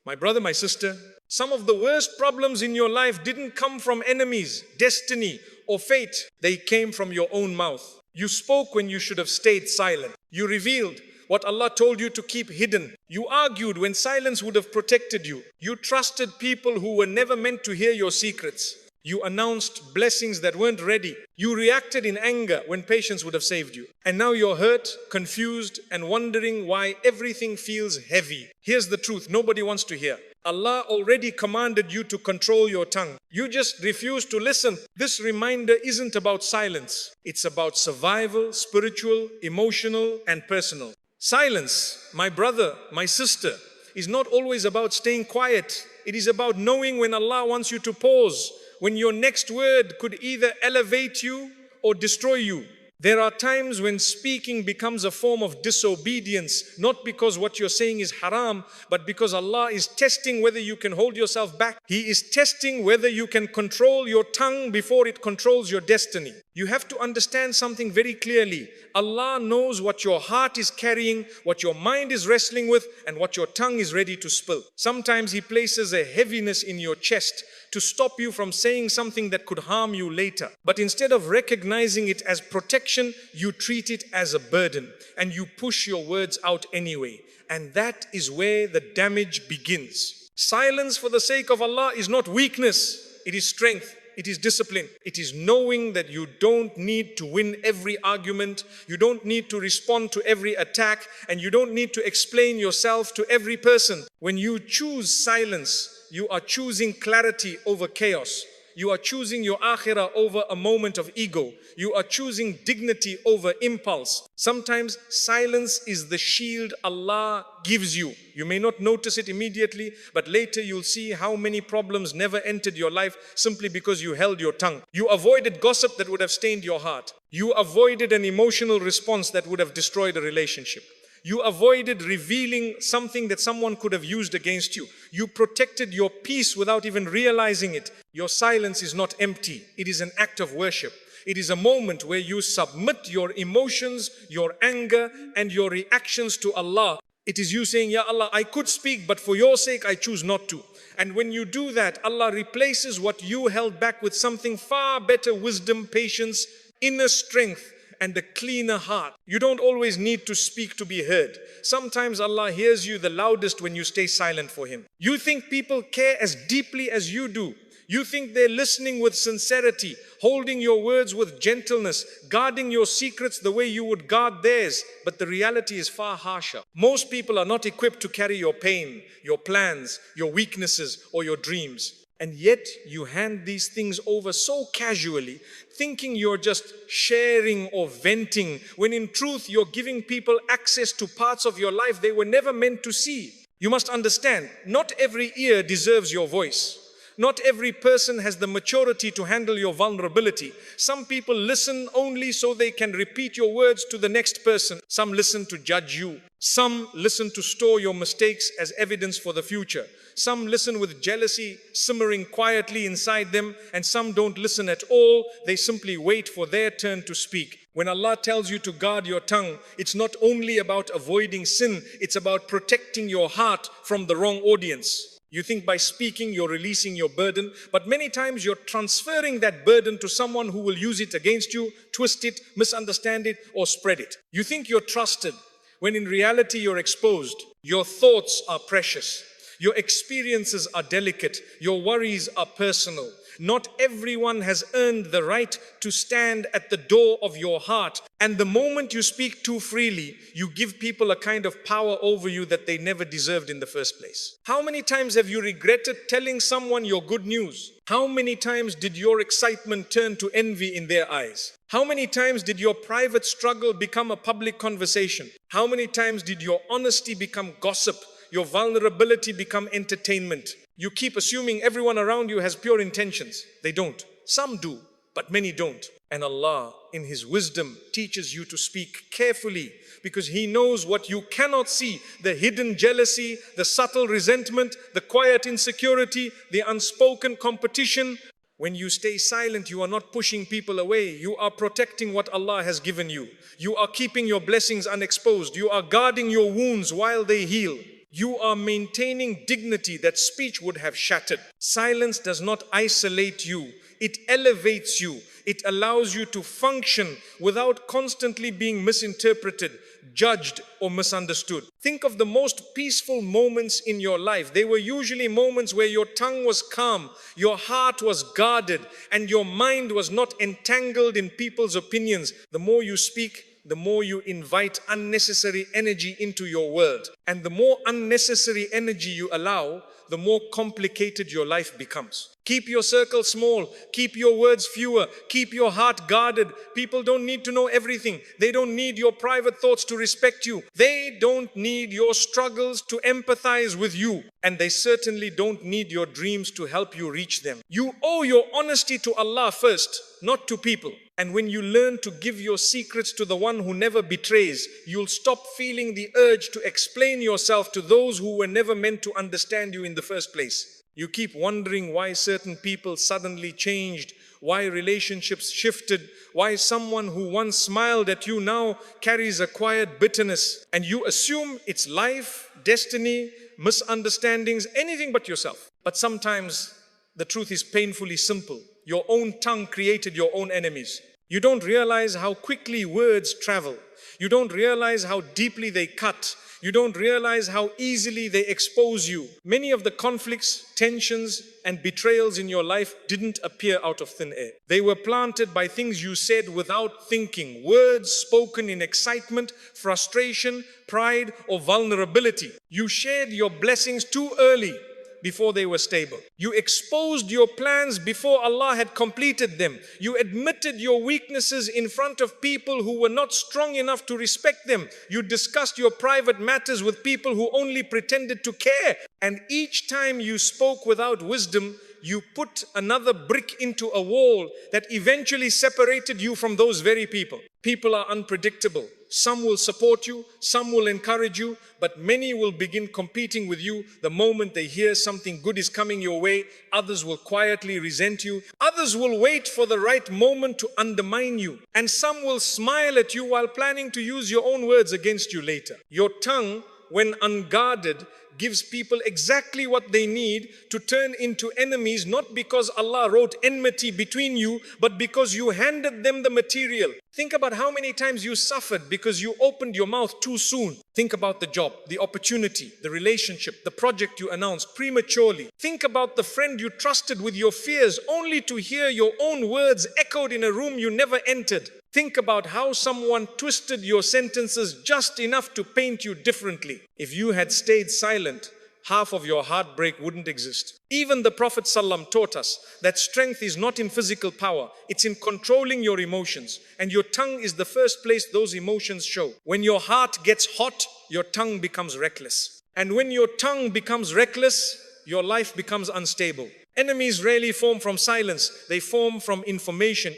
My brother, my sister, some of the worst problems in your life didn't come from enemies, destiny, or fate. They came from your own mouth. You spoke when you should have stayed silent. You revealed what Allah told you to keep hidden. You argued when silence would have protected you. You trusted people who were never meant to hear your secrets. You announced blessings that weren't ready. You reacted in anger when patience would have saved you. And now you're hurt, confused, and wondering why everything feels heavy. Here's the truth nobody wants to hear. Allah already commanded you to control your tongue. You just refuse to listen. This reminder isn't about silence. It's about survival, spiritual, emotional, and personal. Silence, my brother, my sister, is not always about staying quiet. It is about knowing when Allah wants you to pause, when your next word could either elevate you or destroy you. There are times when speaking becomes a form of disobedience, not because what you're saying is haram, but because Allah is testing whether you can hold yourself back. He is testing whether you can control your tongue before it controls your destiny. You have to understand something very clearly. Allah knows what your heart is carrying, what your mind is wrestling with, and what your tongue is ready to spill. Sometimes He places a heaviness in your chest to stop you from saying something that could harm you later. But instead of recognizing it as protection, you treat it as a burden and you push your words out anyway. And that is where the damage begins. Silence for the sake of Allah is not weakness, it is strength. It is discipline. It is knowing that you don't need to win every argument. You don't need to respond to every attack. And you don't need to explain yourself to every person. When you choose silence, you are choosing clarity over chaos. You are choosing your akhirah over a moment of ego. You are choosing dignity over impulse. Sometimes silence is the shield Allah gives you. You may not notice it immediately, but later you'll see how many problems never entered your life simply because you held your tongue. You avoided gossip that would have stained your heart. You avoided an emotional response that would have destroyed a relationship. You avoided revealing something that someone could have used against you. You protected your peace without even realizing it. Your silence is not empty. It is an act of worship. It is a moment where you submit your emotions, your anger, and your reactions to Allah. It is you saying, Ya Allah, I could speak, but for your sake, I choose not to. And when you do that, Allah replaces what you held back with something far better: wisdom, patience, inner strength, and a cleaner heart. You don't always need to speak to be heard. Sometimes Allah hears you the loudest when you stay silent for Him. You think people care as deeply as you do. You think they're listening with sincerity, holding your words with gentleness, guarding your secrets the way you would guard theirs. But the reality is far harsher. Most people are not equipped to carry your pain, your plans, your weaknesses, or your dreams. And yet you hand these things over so casually, thinking you're just sharing or venting, when in truth you're giving people access to parts of your life they were never meant to see. You must understand, not every ear deserves your voice. Not every person has the maturity to handle your vulnerability. Some people listen only so they can repeat your words to the next person. Some listen to judge you. Some listen to store your mistakes as evidence for the future. Some listen with jealousy simmering quietly inside them, and some don't listen at all. They simply wait for their turn to speak. When Allah tells you to guard your tongue, it's not only about avoiding sin, it's about protecting your heart from the wrong audience. You think by speaking you're releasing your burden, but many times you're transferring that burden to someone who will use it against you, twist it, misunderstand it, or spread it. You think you're trusted, when in reality you're exposed. Your thoughts are precious. Your experiences are delicate. Your worries are personal. Not everyone has earned the right to stand at the door of your heart. And the moment you speak too freely, you give people a kind of power over you that they never deserved in the first place. How many times have you regretted telling someone your good news? How many times did your excitement turn to envy in their eyes? How many times did your private struggle become a public conversation? How many times did your honesty become gossip? Your vulnerability become entertainment? You keep assuming everyone around you has pure intentions. They don't. Some do, but many don't. And Allah, in His wisdom, teaches you to speak carefully because He knows what you cannot see: the hidden jealousy, the subtle resentment, the quiet insecurity, the unspoken competition. When you stay silent, you are not pushing people away. You are protecting what Allah has given you. You are keeping your blessings unexposed. You are guarding your wounds while they heal. You are maintaining dignity that speech would have shattered. Silence does not isolate you. It elevates you. It allows you to function without constantly being misinterpreted, judged, or misunderstood. Think of the most peaceful moments in your life. They were usually moments where your tongue was calm, your heart was guarded, and your mind was not entangled in people's opinions. The more you speak, the more you invite unnecessary energy into your world. And the more unnecessary energy you allow, the more complicated your life becomes. Keep your circle small, keep your words fewer, keep your heart guarded. People don't need to know everything. They don't need your private thoughts to respect you. They don't need your struggles to empathize with you. And they certainly don't need your dreams to help you reach them. You owe your honesty to Allah first, not to people. And when you learn to give your secrets to the one who never betrays, you'll stop feeling the urge to explain yourself to those who were never meant to understand you in the first place. You keep wondering why certain people suddenly changed, why relationships shifted, why someone who once smiled at you now carries a quiet bitterness. And you assume it's life, destiny, misunderstandings, anything but yourself. But sometimes the truth is painfully simple. Your own tongue created your own enemies. You don't realize how quickly words travel. You don't realize how deeply they cut. You don't realize how easily they expose you. Many of the conflicts, tensions, and betrayals in your life didn't appear out of thin air. They were planted by things you said without thinking, words spoken in excitement, frustration, pride, or vulnerability. You shared your blessings too early, before they were stable. You exposed your plans before Allah had completed them. You admitted your weaknesses in front of people who were not strong enough to respect them. You discussed your private matters with people who only pretended to care. And each time you spoke without wisdom, you put another brick into a wall that eventually separated you from those very people. People are unpredictable. Some will support you, some will encourage you, but many will begin competing with you the moment they hear something good is coming your way. Others will quietly resent you. Others will wait for the right moment to undermine you. And some will smile at you while planning to use your own words against you later. Your tongue, when unguarded, gives people exactly what they need to turn into enemies, not because Allah wrote enmity between you, but because you handed them the material. Think about how many times you suffered because you opened your mouth too soon. Think about the job, the opportunity, the relationship, the project you announced prematurely. Think about the friend you trusted with your fears only to hear your own words echoed in a room you never entered. Think about how someone twisted your sentences just enough to paint you differently. If you had stayed silent, half of your heartbreak wouldn't exist. Even the Prophet ﷺ taught us that strength is not in physical power, it's in controlling your emotions. And your tongue is the first place those emotions show. When your heart gets hot, your tongue becomes reckless. And when your tongue becomes reckless, your life becomes unstable. Enemies rarely form from silence. They form from information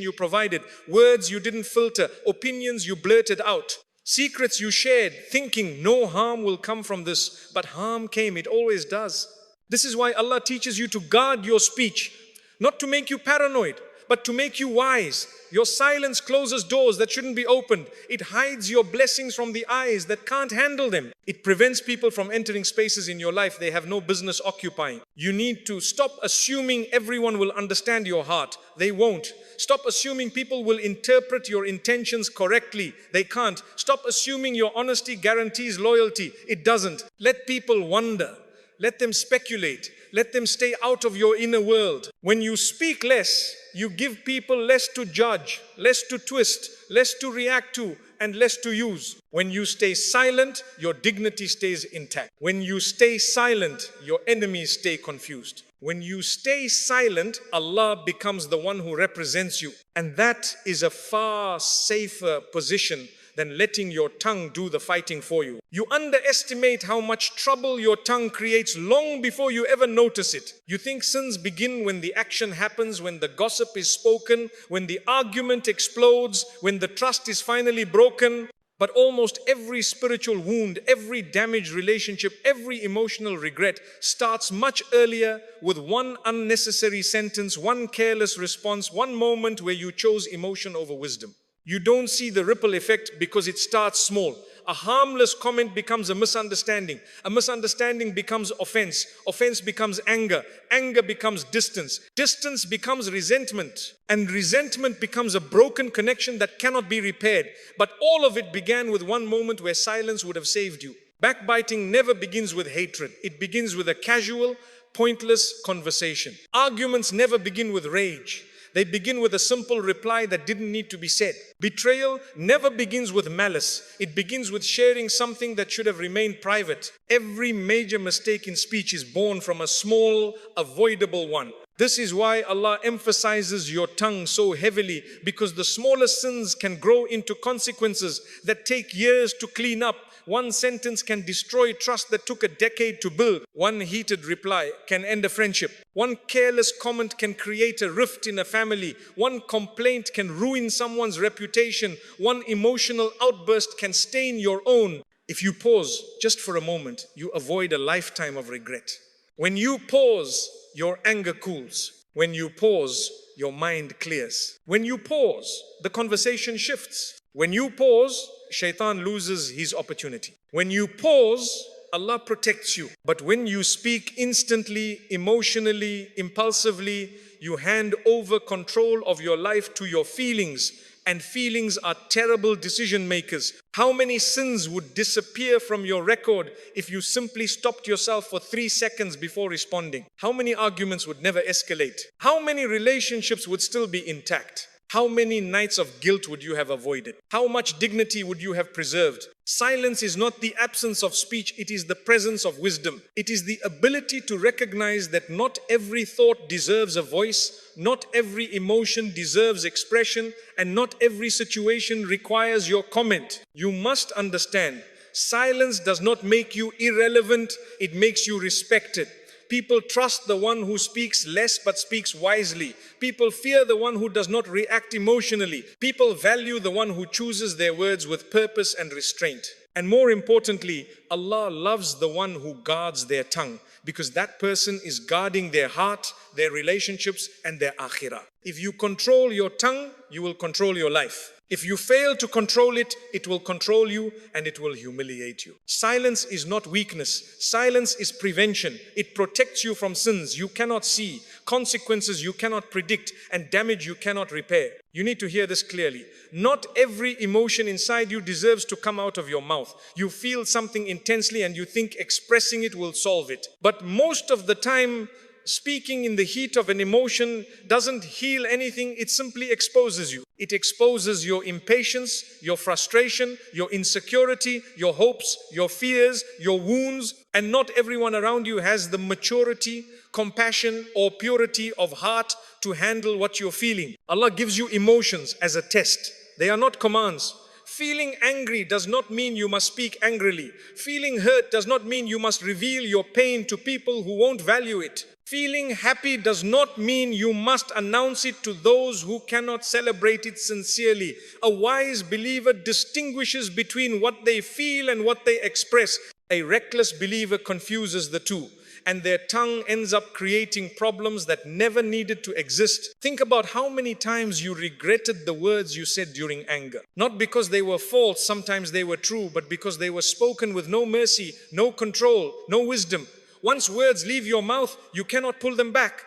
you provided, words you didn't filter, opinions you blurted out, secrets you shared, thinking no harm will come from this. But harm came, it always does. This is why Allah teaches you to guard your speech, not to make you paranoid, but to make you wise. Your silence closes doors that shouldn't be opened. It hides your blessings from the eyes that can't handle them. It prevents people from entering spaces in your life they have no business occupying. You need to stop assuming everyone will understand your heart. They won't. Stop assuming people will interpret your intentions correctly. They can't. Stop assuming your honesty guarantees loyalty. It doesn't. Let people wonder. Let them speculate. Let them stay out of your inner world. When you speak less, you give people less to judge, less to twist, less to react to, and less to use. When you stay silent, your dignity stays intact. When you stay silent, your enemies stay confused. When you stay silent, Allah becomes the one who represents you. And that is a far safer position than letting your tongue do the fighting for you. You underestimate how much trouble your tongue creates long before you ever notice it. You think sins begin when the action happens, when the gossip is spoken, when the argument explodes, when the trust is finally broken. But almost every spiritual wound, every damaged relationship, every emotional regret starts much earlier with one unnecessary sentence, one careless response, one moment where you chose emotion over wisdom. You don't see the ripple effect because it starts small. A harmless comment becomes a misunderstanding. A misunderstanding becomes offense. Offense becomes anger. Anger becomes distance. Distance becomes resentment. And resentment becomes a broken connection that cannot be repaired. But all of it began with one moment where silence would have saved you. Backbiting never begins with hatred. It begins with a casual, pointless conversation. Arguments never begin with rage. They begin with a simple reply that didn't need to be said. Betrayal never begins with malice. It begins with sharing something that should have remained private. Every major mistake in speech is born from a small, avoidable one. This is why Allah emphasizes your tongue so heavily, because the smallest sins can grow into consequences that take years to clean up. One sentence can destroy trust that took a decade to build. One heated reply can end a friendship. One careless comment can create a rift in a family. One complaint can ruin someone's reputation. One emotional outburst can stain your own. If you pause just for a moment, you avoid a lifetime of regret. When you pause, your anger cools. When you pause, your mind clears. When you pause, the conversation shifts. When you pause, shaitan loses his opportunity. When you pause, Allah protects you. But when you speak instantly, emotionally, impulsively, you hand over control of your life to your feelings. And feelings are terrible decision makers. How many sins would disappear from your record if you simply stopped yourself for 3 seconds before responding? How many arguments would never escalate? How many relationships would still be intact? How many nights of guilt would you have avoided? How much dignity would you have preserved? Silence is not the absence of speech, it is the presence of wisdom. It is the ability to recognize that not every thought deserves a voice, not every emotion deserves expression, and not every situation requires your comment. You must understand, silence does not make you irrelevant, it makes you respected. People trust the one who speaks less but speaks wisely. People fear the one who does not react emotionally. People value the one who chooses their words with purpose and restraint. And more importantly, Allah loves the one who guards their tongue, because that person is guarding their heart, their relationships, and their akhirah. If you control your tongue, you will control your life. If you fail to control it, it will control you and it will humiliate you. Silence is not weakness. Silence is prevention. It protects you from sins you cannot see, consequences you cannot predict, and damage you cannot repair. You need to hear this clearly. Not every emotion inside you deserves to come out of your mouth. You feel something intensely and you think expressing it will solve it. But most of the time, speaking in the heat of an emotion doesn't heal anything, it simply exposes you. It exposes your impatience, your frustration, your insecurity, your hopes, your fears, your wounds. And not everyone around you has the maturity, compassion, or purity of heart to handle what you're feeling. Allah gives you emotions as a test. They are not commands. Feeling angry does not mean you must speak angrily. Feeling hurt does not mean you must reveal your pain to people who won't value it. Feeling happy does not mean you must announce it to those who cannot celebrate it sincerely. A wise believer distinguishes between what they feel and what they express. A reckless believer confuses the two, and their tongue ends up creating problems that never needed to exist. Think about how many times you regretted the words you said during anger. Not because they were false, sometimes they were true, but because they were spoken with no mercy, no control, no wisdom. Once words leave your mouth, you cannot pull them back.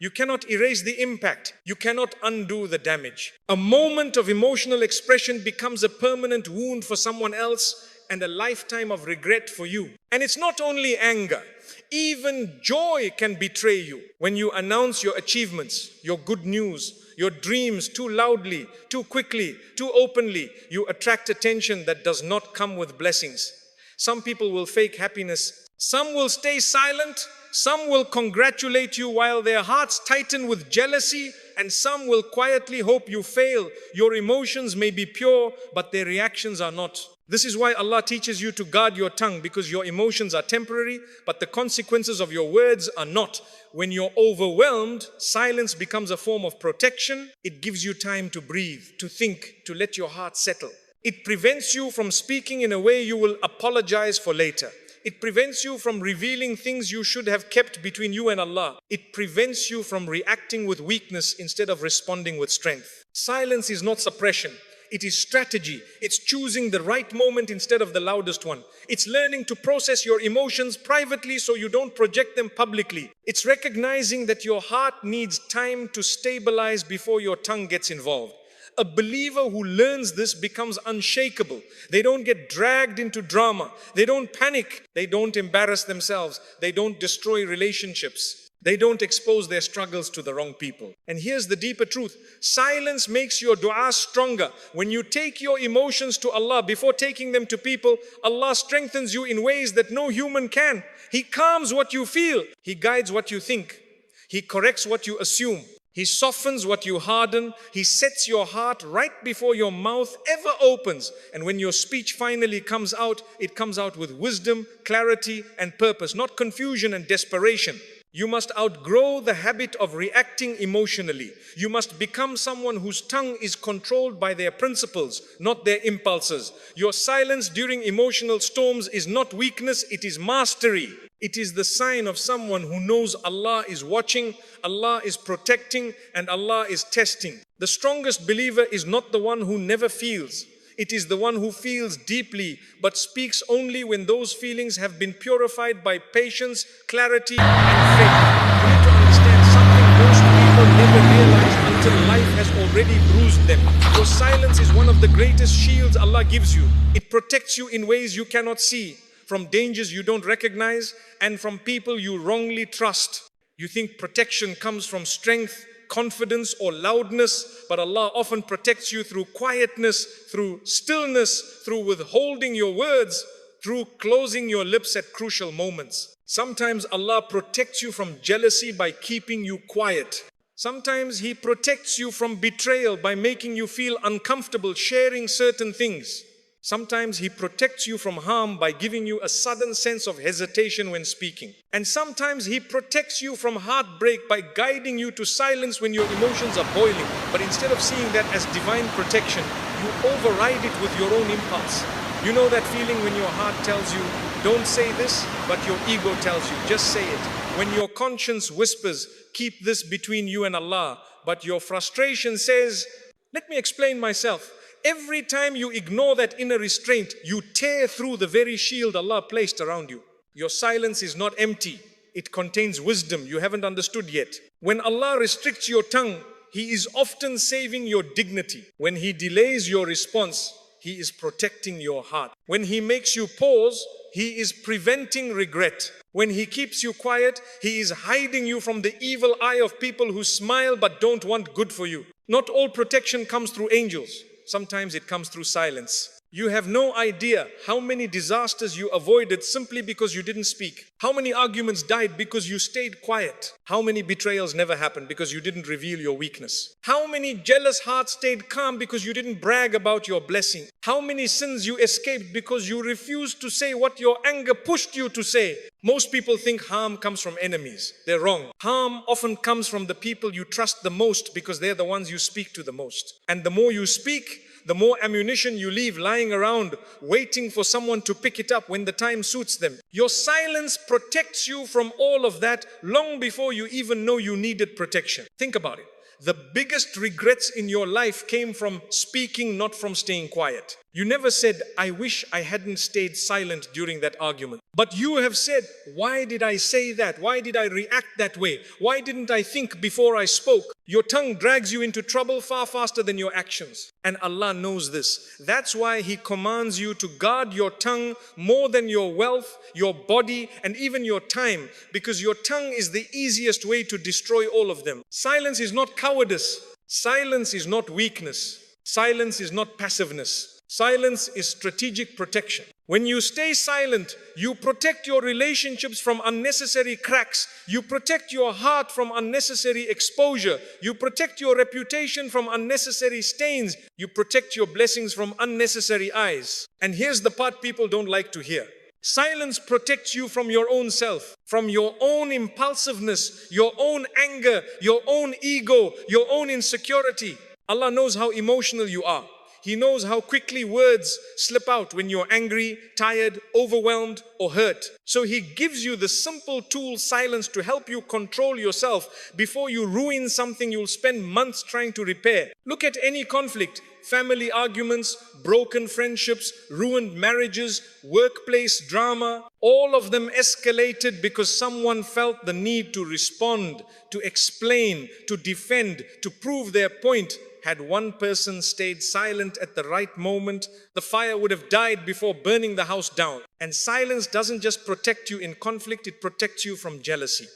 You cannot erase the impact. You cannot undo the damage. A moment of emotional expression becomes a permanent wound for someone else and a lifetime of regret for you. And it's not only anger. Even joy can betray you. When you announce your achievements, your good news, your dreams too loudly, too quickly, too openly, you attract attention that does not come with blessings. Some people will fake happiness. Some will stay silent. Some will congratulate you while their hearts tighten with jealousy, and some will quietly hope you fail. Your emotions may be pure, but their reactions are not. This is why Allah teaches you to guard your tongue, because your emotions are temporary, but the consequences of your words are not. When you're overwhelmed, silence becomes a form of protection. It gives you time to breathe, to think, to let your heart settle. It prevents you from speaking in a way you will apologize for later. It prevents you from revealing things you should have kept between you and Allah. It prevents you from reacting with weakness instead of responding with strength. Silence is not suppression. It is strategy. It's choosing the right moment instead of the loudest one. It's learning to process your emotions privately so you don't project them publicly. It's recognizing that your heart needs time to stabilize before your tongue gets involved. A believer who learns this becomes unshakable. They don't get dragged into drama. They don't panic. They don't embarrass themselves. They don't destroy relationships. They don't expose their struggles to the wrong people. And here's the deeper truth. Silence makes your dua stronger. When you take your emotions to Allah before taking them to people, Allah strengthens you in ways that no human can. He calms what you feel. He guides what you think. He corrects what you assume. He softens what you harden. He sets your heart right before your mouth ever opens. And when your speech finally comes out, it comes out with wisdom, clarity, and purpose, not confusion and desperation. You must outgrow the habit of reacting emotionally. You must become someone whose tongue is controlled by their principles, not their impulses. Your silence during emotional storms is not weakness, it is mastery. It is the sign of someone who knows Allah is watching, Allah is protecting, and Allah is testing. The strongest believer is not the one who never feels. It is the one who feels deeply, but speaks only when those feelings have been purified by patience, clarity, and faith. You need to understand something most people never realize until life has already bruised them. Your silence is one of the greatest shields Allah gives you. It protects you in ways you cannot see, from dangers you don't recognize, and from people you wrongly trust. You think protection comes from strength, confidence, or loudness, but Allah often protects you through quietness, through stillness, through withholding your words, through closing your lips at crucial moments. Sometimes Allah protects you from jealousy by keeping you quiet. Sometimes He protects you from betrayal by making you feel uncomfortable sharing certain things. Sometimes He protects you from harm by giving you a sudden sense of hesitation when speaking. And sometimes He protects you from heartbreak by guiding you to silence when your emotions are boiling. But instead of seeing that as divine protection, you override it with your own impulse. You know that feeling when your heart tells you, don't say this, but your ego tells you, just say it. When your conscience whispers, keep this between you and Allah, but your frustration says, let me explain myself. Every time you ignore that inner restraint, you tear through the very shield Allah placed around you. Your silence is not empty. It contains wisdom you haven't understood yet. When Allah restricts your tongue, He is often saving your dignity. When He delays your response, He is protecting your heart. When He makes you pause, He is preventing regret. When He keeps you quiet, He is hiding you from the evil eye of people who smile but don't want good for you. Not all protection comes through angels. Sometimes it comes through silence. You have no idea how many disasters you avoided simply because you didn't speak. How many arguments died because you stayed quiet. How many betrayals never happened because you didn't reveal your weakness. How many jealous hearts stayed calm because you didn't brag about your blessing. How many sins you escaped because you refused to say what your anger pushed you to say. Most people think harm comes from enemies. They're wrong. Harm often comes from the people you trust the most because they're the ones you speak to the most. And the more you speak, the more ammunition you leave lying around, waiting for someone to pick it up when the time suits them. Your silence protects you from all of that long before you even know you needed protection. Think about it. The biggest regrets in your life came from speaking, not from staying quiet. You never said, I wish I hadn't stayed silent during that argument. But you have said, why did I say that? Why did I react that way? Why didn't I think before I spoke? Your tongue drags you into trouble far faster than your actions. And Allah knows this. That's why He commands you to guard your tongue more than your wealth, your body, and even your time. Because your tongue is the easiest way to destroy all of them. Silence is not cowardice. Silence is not weakness. Silence is not passiveness. Silence is strategic protection. When you stay silent, you protect your relationships from unnecessary cracks. You protect your heart from unnecessary exposure. You protect your reputation from unnecessary stains. You protect your blessings from unnecessary eyes. And here's the part people don't like to hear. Silence protects you from your own self, from your own impulsiveness, your own anger, your own ego, your own insecurity. Allah knows how emotional you are. He knows how quickly words slip out when you're angry, tired, overwhelmed, or hurt. So He gives you the simple tool silence to help you control yourself before you ruin something you'll spend months trying to repair. Look at any conflict. family arguments, broken friendships, ruined marriages, workplace drama, all of them escalated because someone felt the need to respond, to explain, to defend, to prove their point. Had one person stayed silent at the right moment, the fire would have died before burning the house down. And silence doesn't just protect you in conflict, it protects you from jealousy.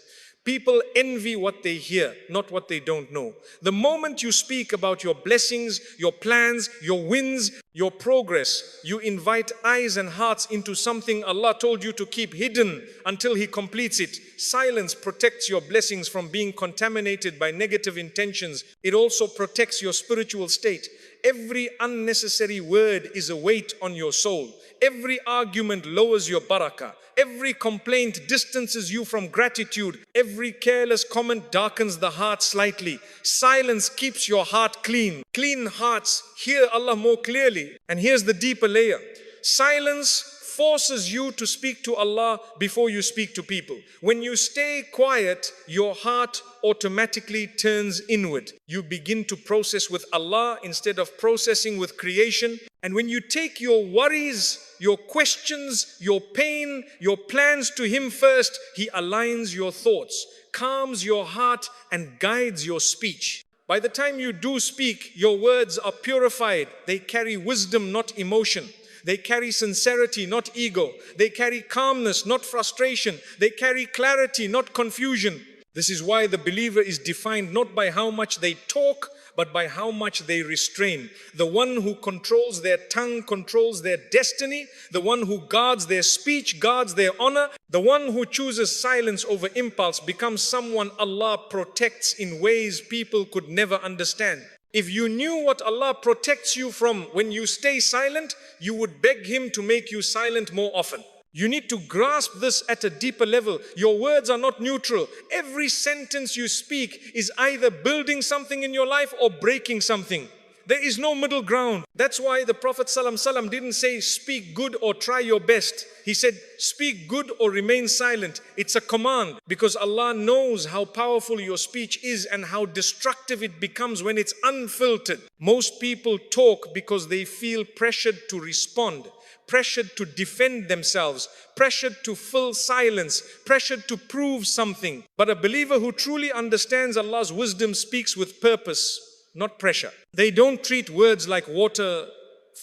People envy what they hear, not what they don't know. The moment you speak about your blessings, your plans, your wins, your progress, you invite eyes and hearts into something Allah told you to keep hidden until He completes it. Silence protects your blessings from being contaminated by negative intentions. It also protects your spiritual state. Every unnecessary word is a weight on your soul. Every argument lowers your barakah. Every complaint distances you from gratitude. Every careless comment darkens the heart slightly. Silence keeps your heart clean. Clean hearts hear Allah more clearly. And here's the deeper layer. Silence forces you to speak to Allah before you speak to people. When you stay quiet, your heart automatically turns inward. You begin to process with Allah instead of processing with creation. And when you take your worries, your questions, your pain, your plans to Him first, He aligns your thoughts, calms your heart, and guides your speech. By the time you do speak, your words are purified. They carry wisdom, not emotion. They carry sincerity, not ego. They carry calmness, not frustration. They carry clarity, not confusion. This is why the believer is defined not by how much they talk, but by how much they restrain. The one who controls their tongue controls their destiny. The one who guards their speech guards their honor. The one who chooses silence over impulse becomes someone Allah protects in ways people could never understand. If you knew what Allah protects you from when you stay silent, you would beg Him to make you silent more often. You need to grasp this at a deeper level. Your words are not neutral. Every sentence you speak is either building something in your life or breaking something. There is no middle ground. That's why the Prophet ﷺ didn't say speak good or try your best. He said speak good or remain silent. It's a command because Allah knows how powerful your speech is and how destructive it becomes when it's unfiltered. Most people talk because they feel pressured to respond, pressured to defend themselves, pressured to fill silence, pressured to prove something. But a believer who truly understands Allah's wisdom speaks with purpose, not pressure. They don't treat words like water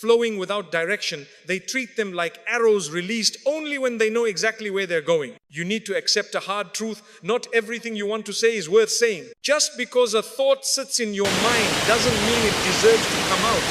flowing without direction. They treat them like arrows released only when they know exactly where they're going. You need to accept a hard truth. Not everything you want to say is worth saying. Just because a thought sits in your mind doesn't mean it deserves to come out.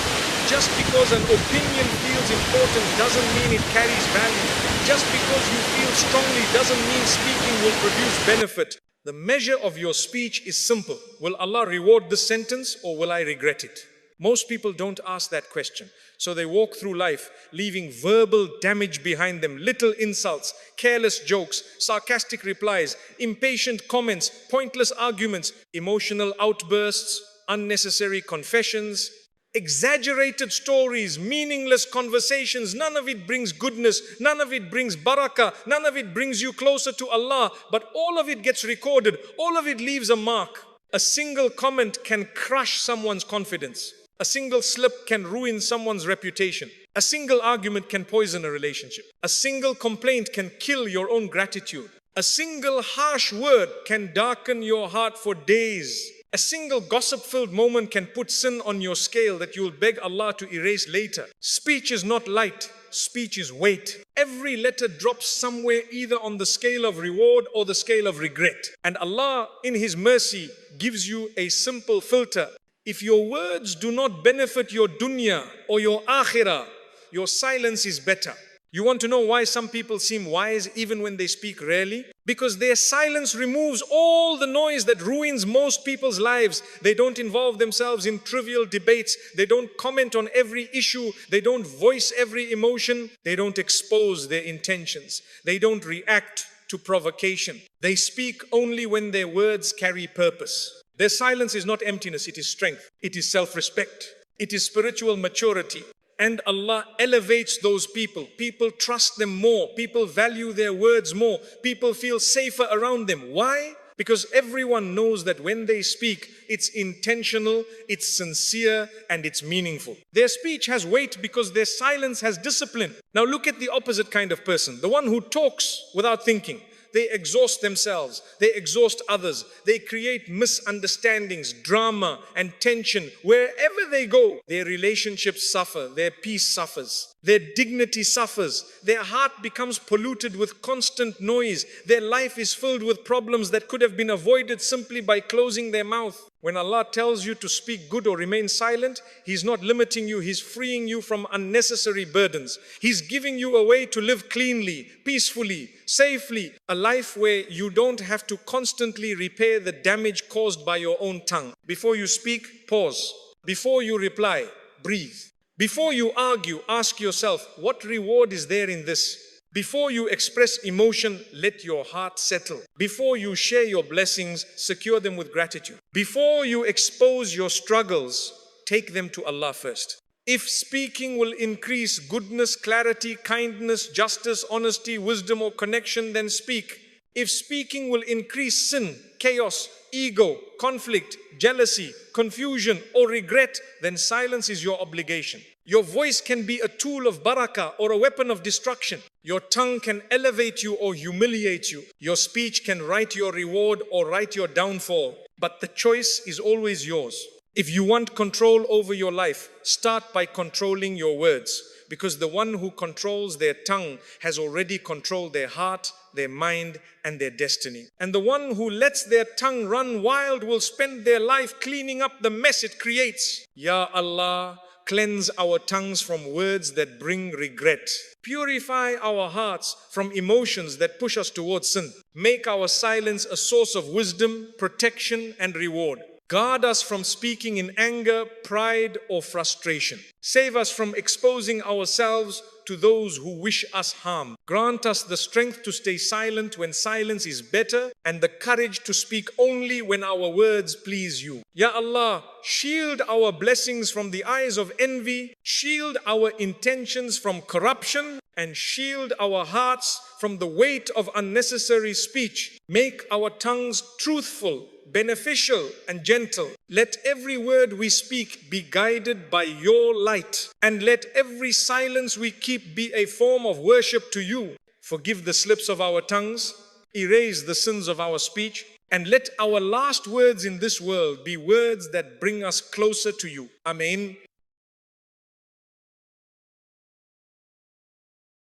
Just because an opinion feels important doesn't mean it carries value. Just because you feel strongly doesn't mean speaking will produce benefit. The measure of your speech is simple. Will Allah reward this sentence or will I regret it? Most people don't ask that question. So they walk through life leaving verbal damage behind them, little insults, careless jokes, sarcastic replies, impatient comments, pointless arguments, emotional outbursts, unnecessary confessions, exaggerated stories, meaningless conversations. None of it brings goodness. None of it brings barakah. None of it brings you closer to Allah. But all of it gets recorded. All of it leaves a mark. A single comment can crush someone's confidence. A single slip can ruin someone's reputation. A single argument can poison a relationship. A single complaint can kill your own gratitude. A single harsh word can darken your heart for days. A single gossip-filled moment can put sin on your scale that you'll beg Allah to erase later. Speech is not light. Speech is weight. Every letter drops somewhere either on the scale of reward or the scale of regret. And Allah, in His mercy, gives you a simple filter. If your words do not benefit your dunya or your akhirah, your silence is better. You want to know why some people seem wise even when they speak rarely? Because their silence removes all the noise that ruins most people's lives. They don't involve themselves in trivial debates. They don't comment on every issue. They don't voice every emotion. They don't expose their intentions. They don't react to provocation. They speak only when their words carry purpose. Their silence is not emptiness, it is strength. It is self-respect. It is spiritual maturity. And Allah elevates those people. People trust them more. People value their words more. People feel safer around them. Why? Because everyone knows that when they speak, it's intentional, it's sincere, and it's meaningful. Their speech has weight because their silence has discipline. Now look at the opposite kind of person, the one who talks without thinking. They exhaust themselves, they exhaust others, they create misunderstandings, drama, and tension. Wherever they go, their relationships suffer, their peace suffers, their dignity suffers, their heart becomes polluted with constant noise, their life is filled with problems that could have been avoided simply by closing their mouth. When Allah tells you to speak good or remain silent, He's not limiting you, He's freeing you from unnecessary burdens. He's giving you a way to live cleanly, peacefully, safely, a life where you don't have to constantly repair the damage caused by your own tongue. Before you speak, pause. Before you reply, breathe. Before you argue, ask yourself, what reward is there in this? Before you express emotion, let your heart settle. Before you share your blessings, secure them with gratitude. Before you expose your struggles, take them to Allah first. If speaking will increase goodness, clarity, kindness, justice, honesty, wisdom, or connection, then speak. If speaking will increase sin, chaos, ego, conflict, jealousy, confusion, or regret, then silence is your obligation. Your voice can be a tool of barakah or a weapon of destruction. Your tongue can elevate you or humiliate you. Your speech can write your reward or write your downfall. But the choice is always yours. If you want control over your life, start by controlling your words. Because the one who controls their tongue has already controlled their heart, their mind, and their destiny. And the one who lets their tongue run wild will spend their life cleaning up the mess it creates. Ya Allah, cleanse our tongues from words that bring regret. Purify our hearts from emotions that push us towards sin. Make our silence a source of wisdom, protection, and reward. Guard us from speaking in anger, pride, or frustration. Save us from exposing ourselves to those who wish us harm. Grant us the strength to stay silent when silence is better, and the courage to speak only when our words please you. Ya Allah, shield our blessings from the eyes of envy, shield our intentions from corruption, and shield our hearts from the weight of unnecessary speech. Make our tongues truthful, beneficial, and gentle. Let every word we speak be guided by your light, and let every silence we keep be a form of worship to you. Forgive the slips of our tongues, erase the sins of our speech, and let our last words in this world be words that bring us closer to you. Amen.